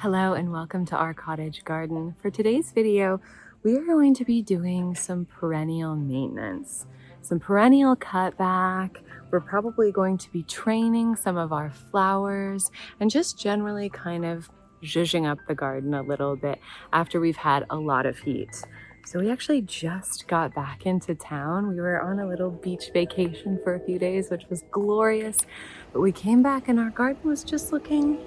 Hello and welcome to our cottage garden. For today's video, we are going to be doing some perennial maintenance, some perennial cutback. We're probably going to be training some of our flowers and just generally kind of zhuzhing up the garden a little bit after we've had a lot of heat. So we actually just got back into town. We were on a little beach vacation for a few days, which was glorious. But we came back and our garden was just looking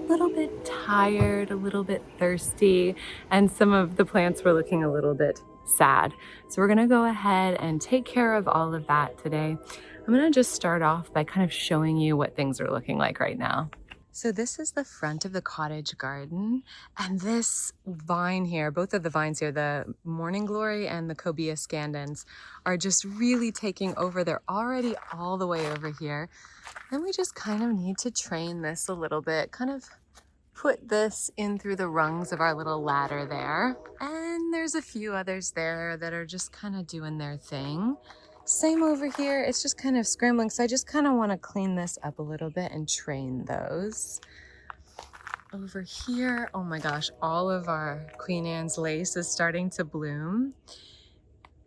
a little bit tired, a little bit thirsty, and some of the plants were looking a little bit sad. So we're gonna go ahead and take care of all of that today. I'm gonna just start off by kind of showing you what things are looking like right now. So this is the front of the cottage garden, and this vine here, both of the vines here, the Morning Glory and the Cobia scandens, are just really taking over. They're already all the way over here. And we just kind of need to train this a little bit, kind of put this in through the rungs of our little ladder there. And there's a few others there that are just kind of doing their thing. Same over here, it's just kind of scrambling. So I just kind of want to clean this up a little bit and train those. Over here, oh my gosh, all of our Queen Anne's lace is starting to bloom,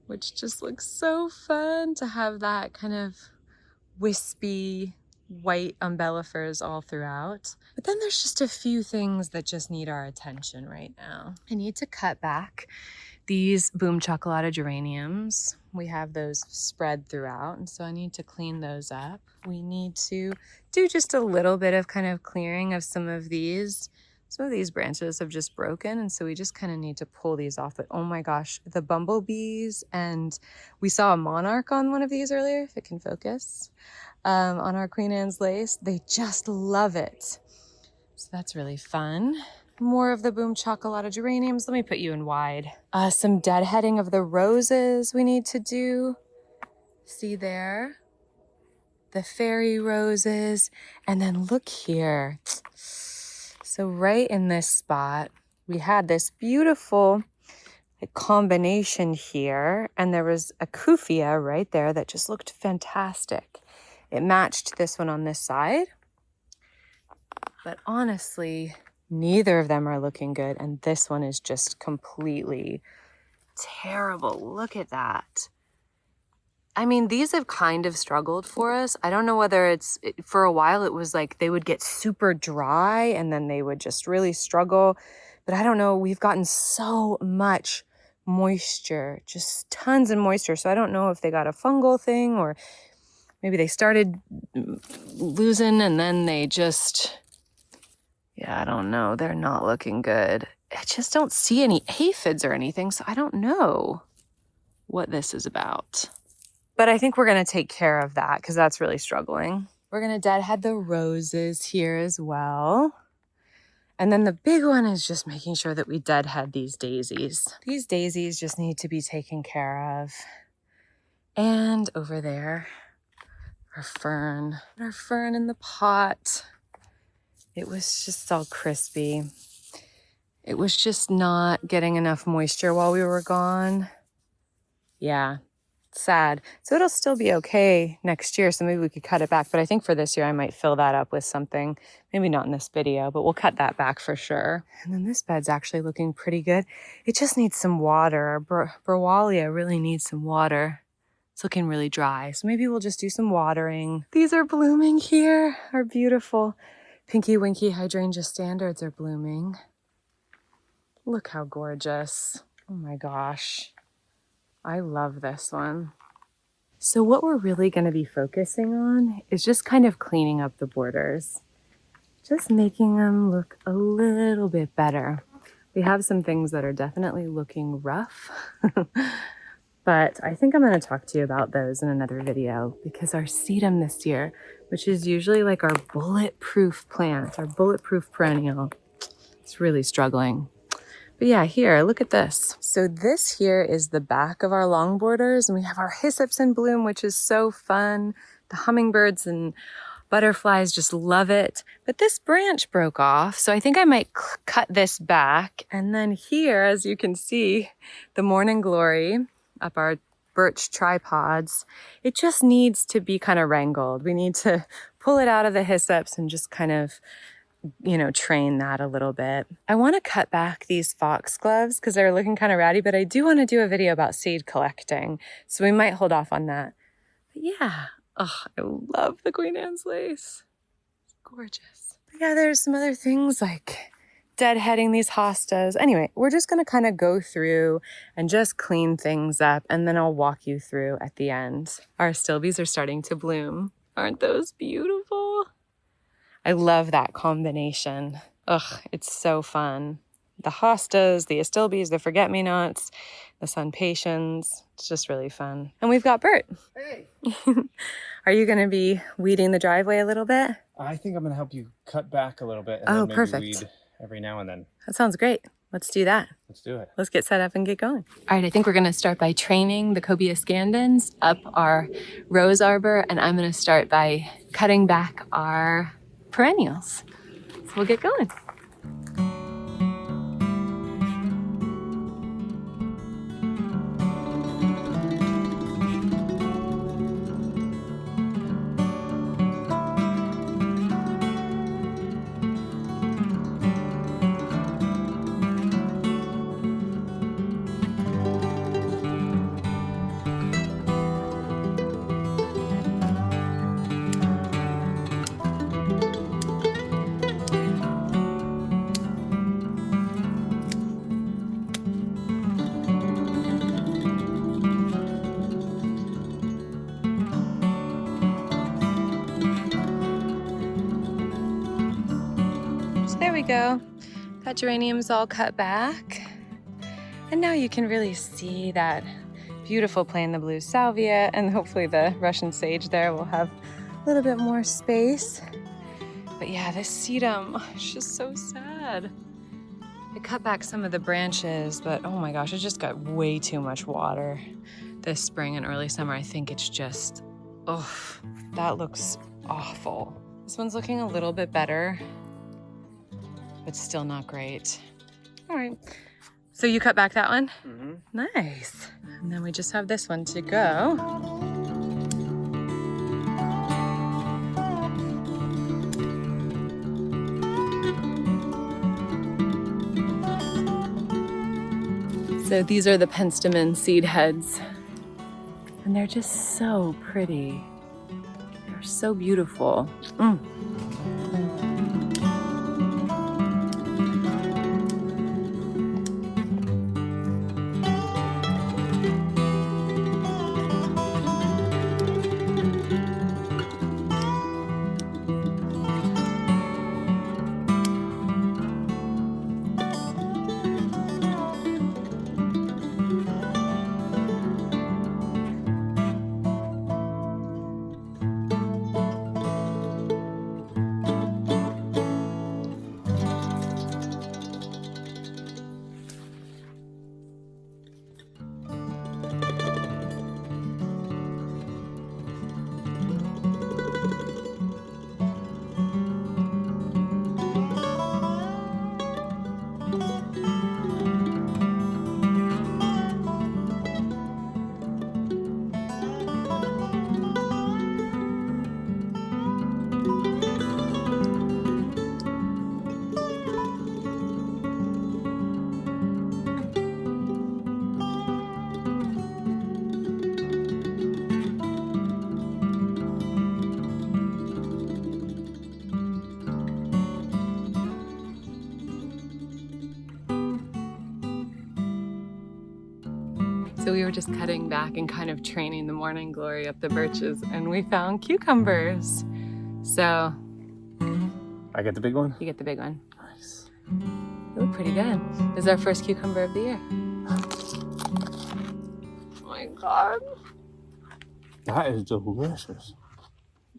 which just looks so fun to have that kind of wispy white umbellifers all throughout. But then there's just a few things that just need our attention right now. I need to cut back these boom chocolate geraniums. We have those spread throughout, and so I need to clean those up. We need to do just a little bit of kind of clearing of some of these. Some of these branches have just broken, and so we just kind of need to pull these off. But oh my gosh, the bumblebees, and we saw a monarch on one of these earlier, if it can focus, on our Queen Anne's lace. They just love it. So that's really fun. More of the boom chocolate geraniums. Let me put you in wide. Some deadheading of the roses we need to do. See there? The fairy roses. And then look here. So right in this spot, we had this beautiful combination here. And there was a kufia right there that just looked fantastic. It matched this one on this side. But honestly, neither of them are looking good. And this one is just completely terrible. Look at that. I mean, these have kind of struggled for us. I don't know whether for a while it was like they would get super dry and then they would just really struggle. But I don't know, we've gotten so much moisture, just tons of moisture. So I don't know if they got a fungal thing or maybe they started losing and then they just, yeah, I don't know. They're not looking good. I just don't see any aphids or anything, so I don't know what this is about. But I think we're going to take care of that because that's really struggling. We're going to deadhead the roses here as well. And then the big one is just making sure that we deadhead these daisies. These daisies just need to be taken care of. And over there, our fern in the pot. It was just all crispy. It was just not getting enough moisture while we were gone. Yeah, sad. So it'll still be okay next year, so maybe we could cut it back. But I think for this year, I might fill that up with something. Maybe not in this video, but we'll cut that back for sure. And then this bed's actually looking pretty good. It just needs some water. Brawalia really needs some water. It's looking really dry, so maybe we'll just do some watering. These are blooming here, our beautiful Pinky Winky hydrangea standards are blooming. Look how gorgeous. Oh my gosh. I love this one. So what we're really going to be focusing on is just kind of cleaning up the borders. Just making them look a little bit better. We have some things that are definitely looking rough. But I think I'm going to talk to you about those in another video because our sedum this year, which is usually like our bulletproof plant, our bulletproof perennial, it's really struggling. But yeah, here, look at this. So this here is the back of our long borders, and we have our hyssops in bloom, which is so fun. The hummingbirds and butterflies just love it. But this branch broke off, so I think I might cut this back. And then here, as you can see, the Morning Glory up our birch tripods, it just needs to be kind of wrangled. We need to pull it out of the hyssops and just kind of you know, train that a little bit. I want to cut back these fox gloves because they're looking kind of ratty, but I do want to do a video about seed collecting. So we might hold off on that. But yeah, oh, I love the Queen Anne's lace. It's gorgeous. But yeah, there's some other things like deadheading these hostas. Anyway, we're just going to kind of go through and just clean things up, and then I'll walk you through at the end. Our stilbies are starting to bloom. Aren't those beautiful? I love that combination. Ugh, it's so fun. The hostas, the astilbes, the forget-me-nots, the sunpatiens. It's just really fun. And we've got Bert. Hey. Are you going to be weeding the driveway a little bit? I think I'm going to help you cut back a little bit and Oh, then maybe perfect. weed every now and then. That sounds great. Let's do that. Let's do it. Let's get set up and get going. All right, I think we're gonna start by training the cobia scandens up our rose arbor, and I'm gonna start by cutting back our perennials. So we'll get going. There we go. That geranium's all cut back. And now you can really see that beautiful plain the blue salvia, and hopefully the Russian sage there will have a little bit more space. But yeah, this sedum, it's just so sad. I cut back some of the branches, but oh my gosh, it just got way too much water this spring and early summer. I think it's just, oh, that looks awful. This one's looking a little bit better, but still not great. All right, so you cut back that one? Mm-hmm. Nice. And then we just have this one to go. So these are the penstemon seed heads, and they're just so pretty. They're so beautiful. So we were just cutting back and kind of training the morning glory up the birches, and we found cucumbers. So I get the big one? you get the big one. Nice. They look pretty good. This is our first cucumber of the year. Oh my God. That is delicious.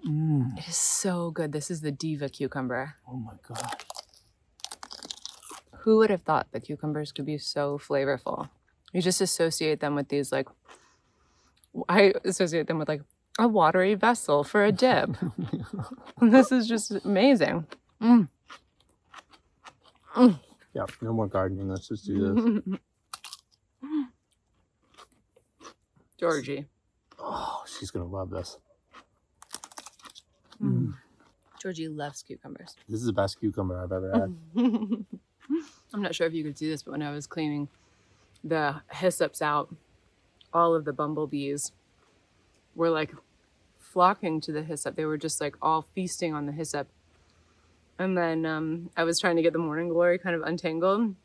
It is so good. This is the diva cucumber. Oh my God. Who would have thought that cucumbers could be so flavorful? You just associate them with these, like, I associate them with like a watery vessel for a dip. This is just amazing. Yeah, no more gardening. Let's just do this. Georgie. Oh, she's going to love this. Georgie loves cucumbers. This is the best cucumber I've ever had. I'm not sure if you could see this, but when I was cleaning the hyssops out, all of the bumblebees were like flocking to the hyssop. They were just like all feasting on the hyssop. And then I was trying to get the morning glory kind of untangled.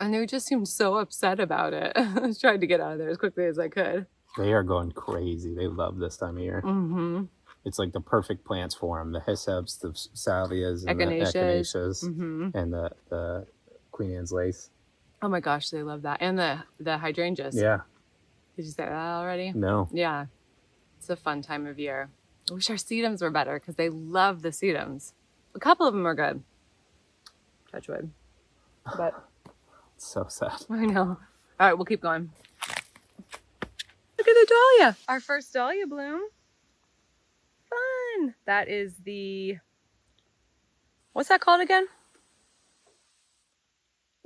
And they just seemed so upset about it. I was trying to get out of there as quickly as I could. They are going crazy. They love this time of year. Mm-hmm. It's like the perfect plants for them. The hyssops, the salvias, and Echinaceas. the echinaceas, Mm-hmm. and the Queen Anne's lace. Oh my gosh, they love that. And the hydrangeas. Yeah. Did you say that already? No. Yeah. It's a fun time of year. I wish our sedums were better because they love the sedums. A couple of them are good. Touch wood. But It's so sad. I know. All right, we'll keep going. Look at the dahlia. Our first dahlia bloom. Fun. That is the, what's that called again?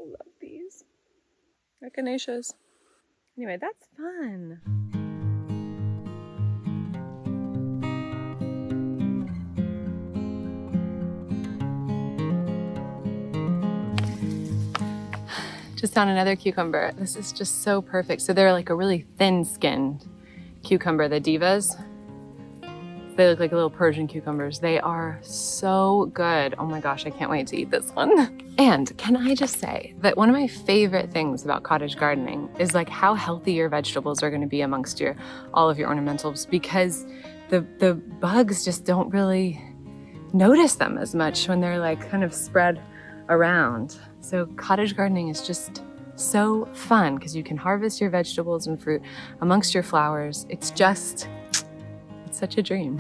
I love these. Echinaceas. Anyway, that's fun. Just found another cucumber. This is just so perfect. So they're like a really thin-skinned cucumber, the divas. They look like little Persian cucumbers. They are so good. Oh my gosh, I can't wait to eat this one. And can I just say that one of my favorite things about cottage gardening is like how healthy your vegetables are gonna be amongst all of your ornamentals, because the bugs just don't really notice them as much when they're like kind of spread around. So cottage gardening is just so fun because you can harvest your vegetables and fruit amongst your flowers. It's such a dream.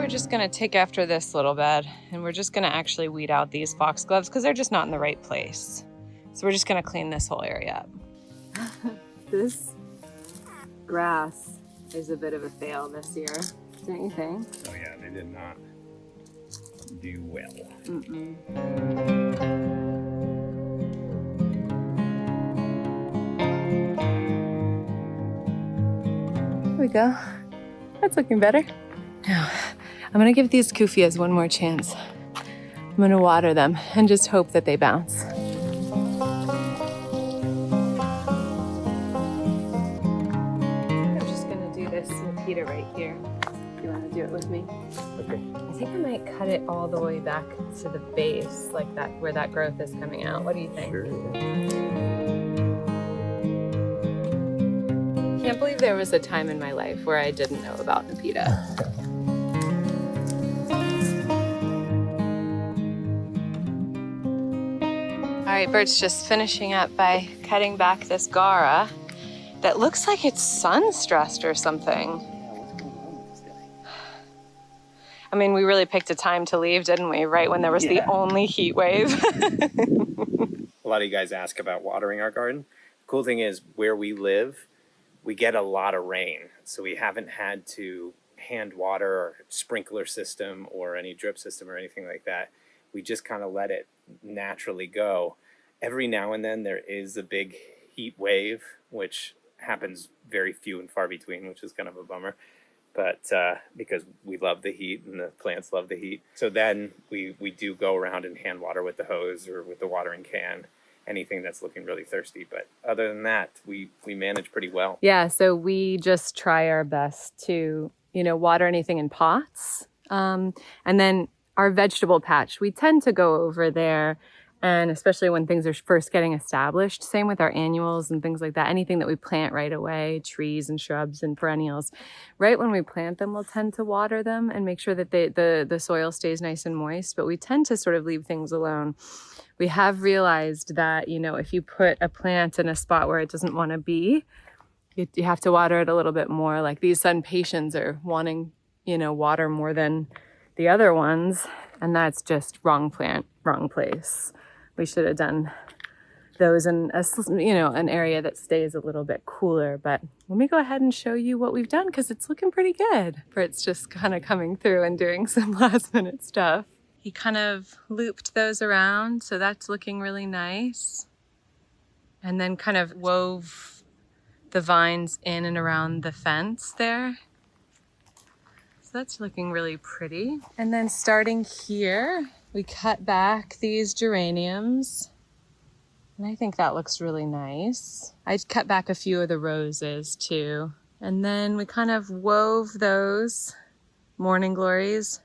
Just gonna take after this little bed, and we're just gonna actually weed out these foxgloves because they're just not in the right place. So we're just gonna clean this whole area up. This grass is a bit of a fail this year, don't you think? Oh yeah, they did not do well. Mm-mm. There we go. That's looking better. Now, I'm gonna give these kufiyas one more chance. I'm gonna water them and just hope that they bounce. I'm just gonna do this with Peter right here. You wanna do it with me? Okay. I think I might cut it all the way back to the base, like that, where that growth is coming out. What do you think? Sure. Can't believe there was a time in my life where I didn't know about Nepeta. All right, Bert's just finishing up by cutting back this Gara that looks like it's sun-stressed or something. I mean, we really picked a time to leave, didn't we? Right when there was the only heat wave. A lot of you guys ask about watering our garden. The cool thing is where we live, we get a lot of rain. So we haven't had to hand water or sprinkler system or any drip system or anything like that. We just kind of let it naturally go. Every now and then there is a big heat wave, which happens very few and far between, which is kind of a bummer. But because we love the heat and the plants love the heat. So then we do go around and hand water with the hose or with the watering can, anything that's looking really thirsty. But other than that, we manage pretty well. Yeah, so we just try our best to, water anything in pots. And then our vegetable patch, we tend to go over there, and especially when things are first getting established. Same with our annuals and things like that. Anything that we plant right away, trees and shrubs and perennials. Right when we plant them, we'll tend to water them and make sure that the soil stays nice and moist. But we tend to sort of leave things alone. We have realized that, if you put a plant in a spot where it doesn't want to be, you have to water it a little bit more. Like these sun patiens are wanting, water more than the other ones. And that's just wrong plant, wrong place. We should have done those in a, an area that stays a little bit cooler. But let me go ahead and show you what we've done because it's looking pretty good. Bert's just kind of coming through and doing some last minute stuff. He kind of looped those around, so that's looking really nice. And then kind of wove the vines in and around the fence there. So that's looking really pretty. And then starting here, we cut back these geraniums. And I think that looks really nice. I cut back a few of the roses too. And then we kind of wove those morning glories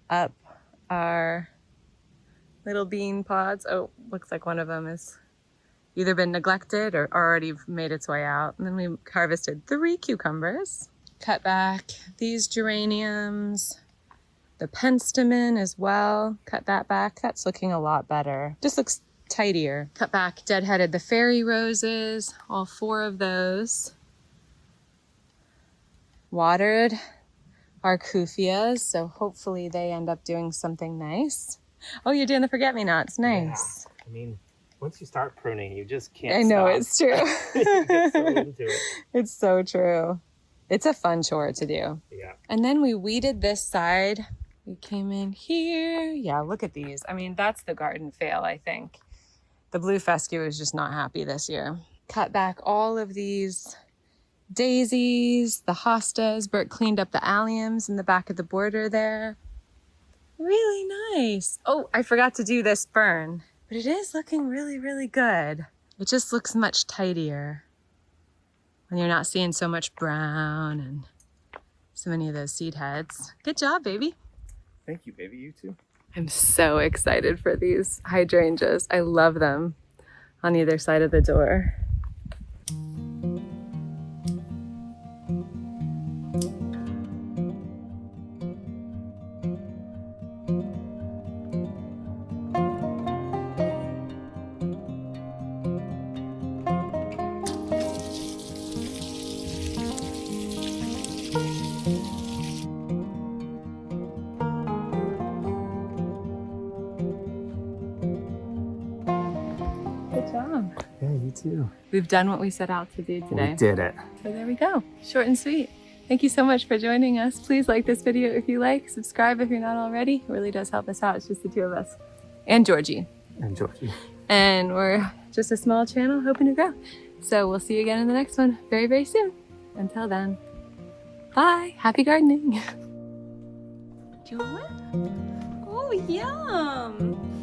up our little bean pods. Oh, looks like one of them has either been neglected or already made its way out. And then we harvested 3 cucumbers. Cut back these geraniums. The penstemon as well. Cut that back. That's looking a lot better. Just looks tidier. Cut back, deadheaded the fairy roses, all 4 of those. Watered our cuffias, so hopefully they end up doing something nice. Oh, you're doing the forget-me-nots. Nice. Yeah. I mean, once you start pruning, you just can't I know, stop. it's true. You get so into it. It's so true. It's a fun chore to do. Yeah. And then we weeded this side. We came in here. Yeah, look at these. I mean, that's the garden fail, I think. The blue fescue is just not happy this year. Cut back all of these daisies, the hostas. Bert cleaned up the alliums in the back of the border there. Really nice. Oh, I forgot to do this fern, but it is looking really, really good. It just looks much tidier when you're not seeing so much brown and so many of those seed heads. Good job, baby. Thank you, baby. You too. I'm so excited for these hydrangeas. I love them on either side of the door. Good job. Yeah, you too. We've done what we set out to do today. We did it. So there we go. Short and sweet. Thank you so much for joining us. Please like this video if you like. Subscribe if you're not already. It really does help us out. It's just the 2 of us. And Georgie. And Georgie. And we're just a small channel hoping to grow. So we'll see you again in the next one very, very soon. Until then, bye. Happy gardening. Do you want one? Oh, yum.